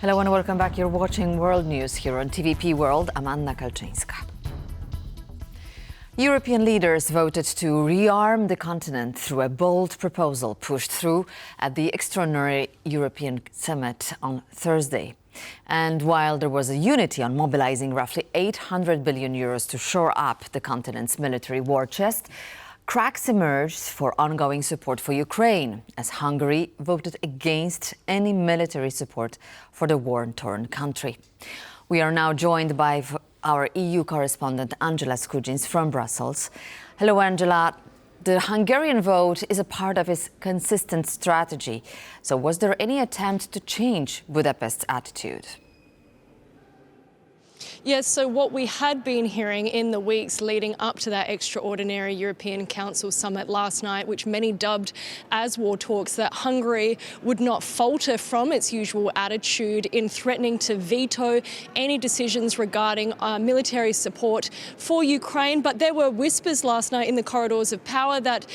Hello and welcome back. You're watching World News here on TVP World. I'm Anna Kalczyńska. European leaders voted to rearm the continent through a bold proposal pushed through at the extraordinary European summit on Thursday. And while there was a unity on mobilizing roughly 800 billion euros to shore up the continent's military war chest, cracks emerged for ongoing support for Ukraine, as Hungary voted against any military support for the war-torn country. We are now joined by our EU correspondent Angela Skujins from Brussels. Hello, Angela. The Hungarian vote is a part of its consistent strategy. So was there any attempt to change Budapest's attitude? Yes, so what we had been hearing in the weeks leading up to that extraordinary European Council summit last night, which many dubbed as war talks, that Hungary would not falter from its usual attitude in threatening to veto any decisions regarding military support for Ukraine. But there were whispers last night in the corridors of power that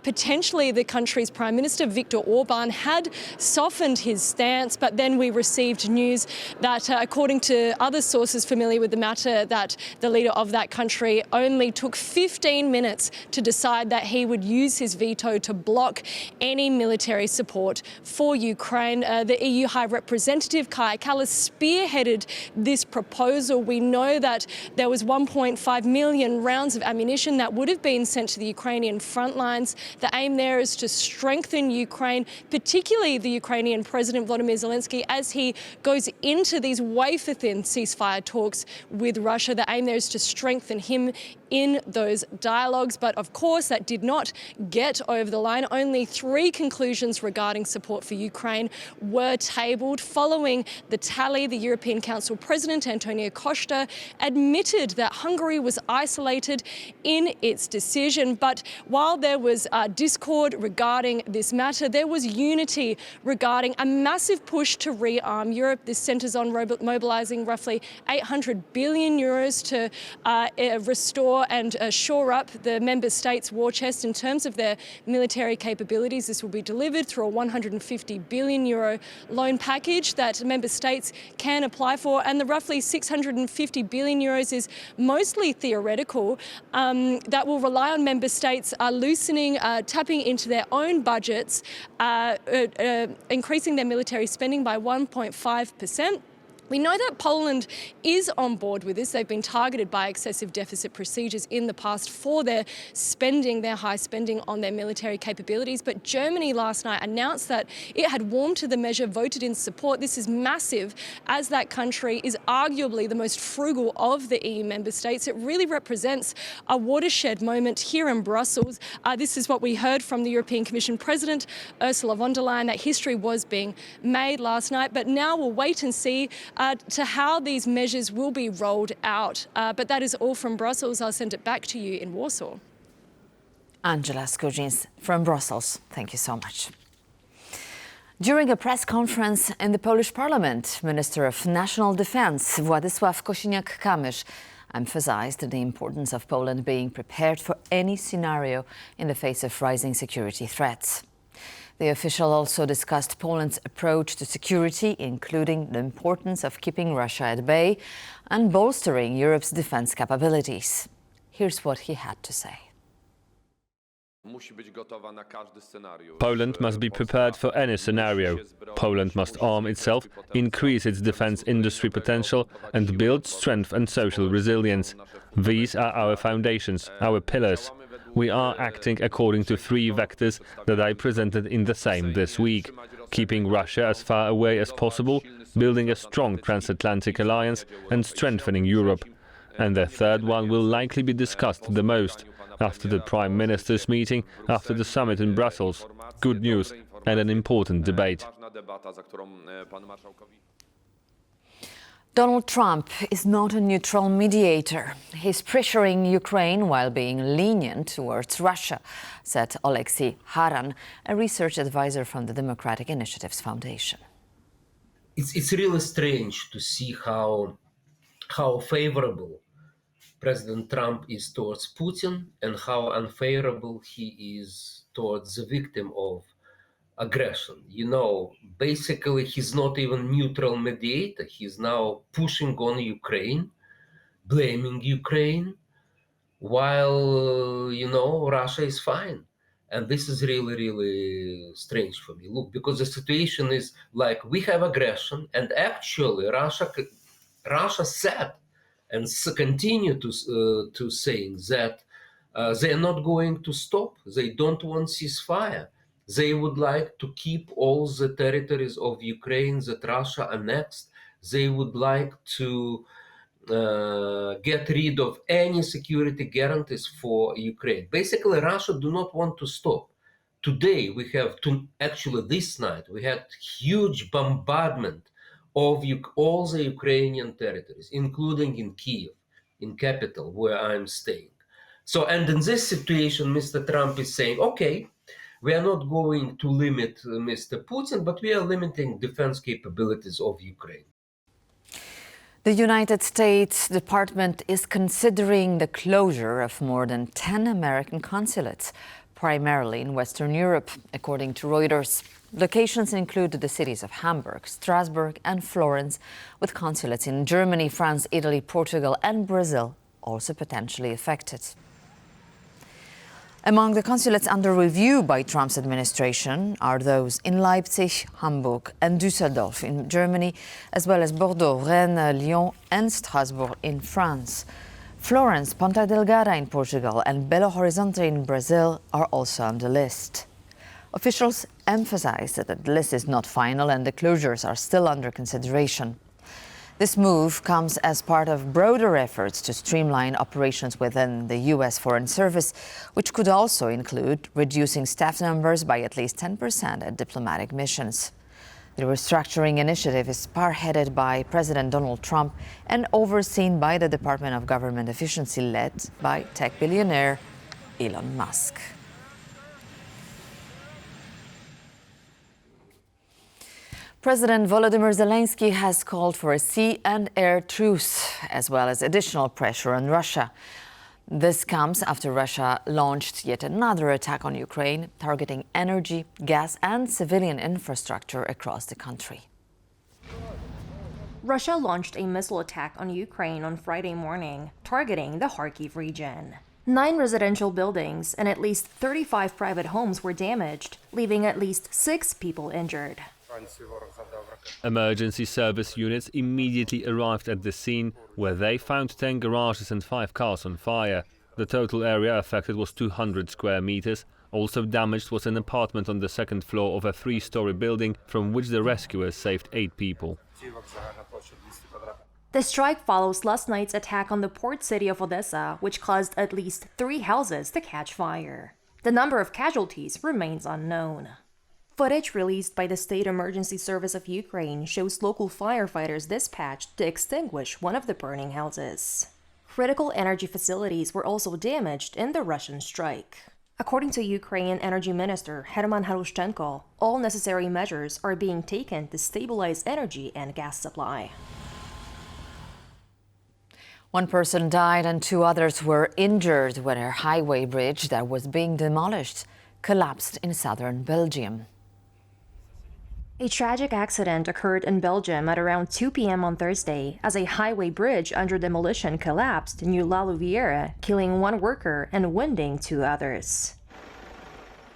potentially the country's Prime Minister, Viktor Orban, had softened his stance. But then we received news that, according to other sources familiar with the matter, that the leader of that country only took 15 minutes to decide that he would use his veto to block any military support for Ukraine. The EU High Representative Kaja Kallas spearheaded this proposal. We know that there was 1.5 million rounds of ammunition that would have been sent to the Ukrainian front lines. The aim there is to strengthen Ukraine, particularly the Ukrainian President Volodymyr Zelensky, as he goes into these wafer-thin ceasefire talks with Russia. The aim there is to strengthen him in those dialogues. But of course, that did not get over the line. Only 3 conclusions regarding support for Ukraine were tabled. Following the tally, the European Council President, Antonio Costa, admitted that Hungary was isolated in its decision. But while there was discord regarding this matter, there was unity regarding a massive push to rearm Europe. This centres on mobilising roughly 800 billion euros to restore and shore up the member states' war chest in terms of their military capabilities. This will be delivered through a 150 billion euro loan package that member states can apply for, and the roughly 650 billion euros is mostly theoretical. That will rely on member states loosening, tapping into their own budgets, increasing their military spending by 1.5%. We know that Poland is on board with this. They've been targeted by excessive deficit procedures in the past for their spending, their high spending on their military capabilities. But Germany last night announced that it had warmed to the measure, voted in support. This is massive, as that country is arguably the most frugal of the EU member states. It really represents a watershed moment here in Brussels. This is what we heard from the European Commission President, Ursula von der Leyen, that history was being made last night. But now we'll wait and see to how these measures will be rolled out. But that is all from Brussels. I'll send it back to you in Warsaw. Angela Skujins from Brussels. Thank you so much. During a press conference in the Polish Parliament, Minister of National Defense Władysław Kosiniak-Kamysz emphasized the importance of Poland being prepared for any scenario in the face of rising security threats. The official also discussed Poland's approach to security, including the importance of keeping Russia at bay and bolstering Europe's defense capabilities. Here's what he had to say. Poland must be prepared for any scenario. Poland must arm itself, increase its defense industry potential, and build strength and social resilience. These are our foundations, our pillars. We are acting according to 3 vectors that I presented in the Sejm this week: keeping Russia as far away as possible, building a strong transatlantic alliance, and strengthening Europe. And the third one will likely be discussed the most after the Prime Minister's meeting, after the summit in Brussels. Good news and an important debate. Donald Trump is not a neutral mediator. He's pressuring Ukraine while being lenient towards Russia, said Oleksiy Haran, a research advisor from the Democratic Initiatives Foundation. It's really strange to see how favorable President Trump is towards Putin and how unfavorable he is towards the victim of aggression. You know, basically, he's not even neutral mediator. He's now pushing on Ukraine, blaming Ukraine, while, you know, Russia is fine. And this is really, really strange for me. Look, because the situation is like we have aggression, and actually Russia said and continue to saying that they are not going to stop. They don't want ceasefire. They would like to keep all the territories of Ukraine that Russia annexed. They would like to get rid of any security guarantees for Ukraine. Basically, Russia do not want to stop. Today, we have actually this night, we had huge bombardment of all the Ukrainian territories, including in Kiev, in capital, where I'm staying. So, and in this situation, Mr. Trump is saying, okay, we are not going to limit Mr. Putin, but we are limiting defense capabilities of Ukraine. The United States Department is considering the closure of more than 10 American consulates, primarily in Western Europe, according to Reuters. Locations include the cities of Hamburg, Strasbourg and Florence, with consulates in Germany, France, Italy, Portugal and Brazil also potentially affected. Among the consulates under review by Trump's administration are those in Leipzig, Hamburg and Düsseldorf in Germany, as well as Bordeaux, Rennes, Lyon and Strasbourg in France. Florence, Ponta Delgada in Portugal and Belo Horizonte in Brazil are also on the list. Officials emphasize that the list is not final and the closures are still under consideration. This move comes as part of broader efforts to streamline operations within the U.S. Foreign Service, which could also include reducing staff numbers by at least 10% at diplomatic missions. The restructuring initiative is spearheaded by President Donald Trump and overseen by the Department of Government Efficiency, led by tech billionaire Elon Musk. President Volodymyr Zelensky has called for a sea and air truce, as well as additional pressure on Russia. This comes after Russia launched yet another attack on Ukraine, targeting energy, gas and civilian infrastructure across the country. Russia launched a missile attack on Ukraine on Friday morning, targeting the Kharkiv region. 9 residential buildings and at least 35 private homes were damaged, leaving at least 6 people injured. Emergency service units immediately arrived at the scene, where they found 10 garages and 5 cars on fire. The total area affected was 200 square meters. Also damaged was an apartment on the second floor of a 3-story building, from which the rescuers saved 8 people. The strike follows last night's attack on the port city of Odessa, which caused at least 3 houses to catch fire. The number of casualties remains unknown. Footage released by the State Emergency Service of Ukraine shows local firefighters dispatched to extinguish one of the burning houses. Critical energy facilities were also damaged in the Russian strike. According to Ukrainian Energy Minister Herman Halushchenko, all necessary measures are being taken to stabilize energy and gas supply. 1 person died and 2 others were injured when a highway bridge that was being demolished collapsed in southern Belgium. A tragic accident occurred in Belgium at around 2 p.m. on Thursday as a highway bridge under demolition collapsed near La Louvière, killing 1 worker and wounding 2 others.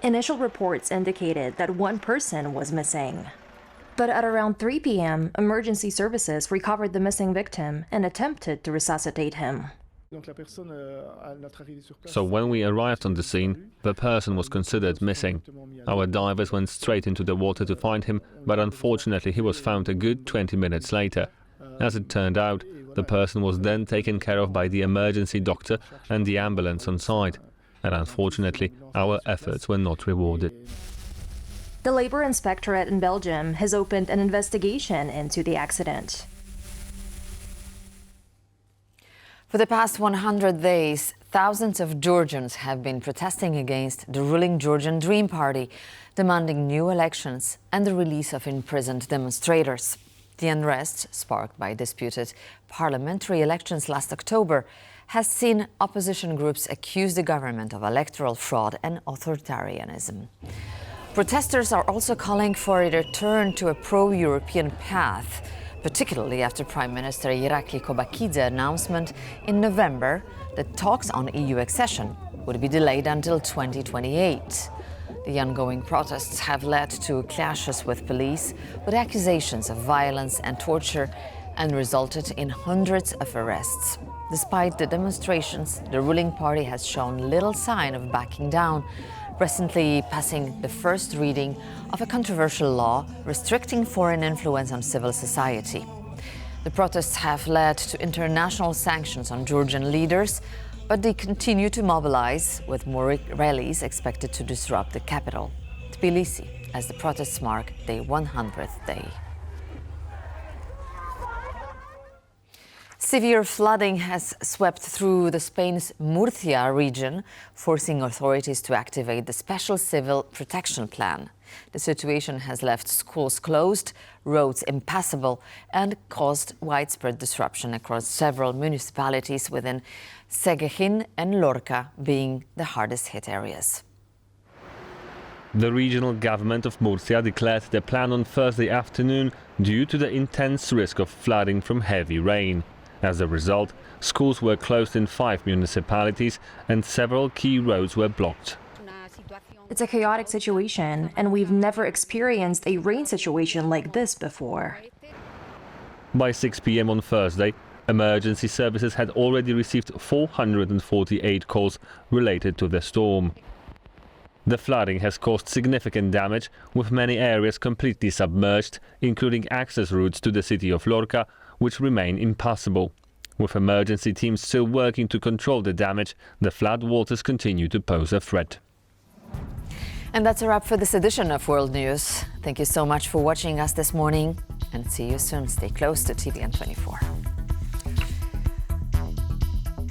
Initial reports indicated that 1 person was missing. But at around 3 p.m., emergency services recovered the missing victim and attempted to resuscitate him. So when we arrived on the scene, the person was considered missing. Our divers went straight into the water to find him, but unfortunately he was found a good 20 minutes later. As it turned out, the person was then taken care of by the emergency doctor and the ambulance on site. And unfortunately, our efforts were not rewarded. The Labour Inspectorate in Belgium has opened an investigation into the accident. For the past 100 days, thousands of Georgians have been protesting against the ruling Georgian Dream Party, demanding new elections and the release of imprisoned demonstrators. The unrest, sparked by disputed parliamentary elections last October, has seen opposition groups accuse the government of electoral fraud and authoritarianism. Protesters are also calling for a return to a pro-European path, particularly after Prime Minister Irakli Kobakidzi's announcement in November that talks on EU accession would be delayed until 2028. The ongoing protests have led to clashes with police, with accusations of violence and torture, and resulted in hundreds of arrests. Despite the demonstrations, the ruling party has shown little sign of backing down, recently passing the first reading of a controversial law restricting foreign influence on civil society. The protests have led to international sanctions on Georgian leaders, but they continue to mobilize, with more rallies expected to disrupt the capital, Tbilisi, as the protests mark their 100th day. Severe flooding has swept through the Spain's Murcia region, forcing authorities to activate the Special Civil Protection Plan. The situation has left schools closed, roads impassable, and caused widespread disruption across several municipalities, within Segejin and Lorca being the hardest hit areas. The regional government of Murcia declared the plan on Thursday afternoon due to the intense risk of flooding from heavy rain. As a result, schools were closed in 5 municipalities and several key roads were blocked. It's a chaotic situation, and we've never experienced a rain situation like this before. By 6 p.m. on Thursday, emergency services had already received 448 calls related to the storm. The flooding has caused significant damage, with many areas completely submerged, including access routes to the city of Lorca, which remain impassable. With emergency teams still working to control the damage, the flood waters continue to pose a threat. And that's a wrap for this edition of World News. Thank you so much for watching us this morning, and see you soon. Stay close to TVN 24.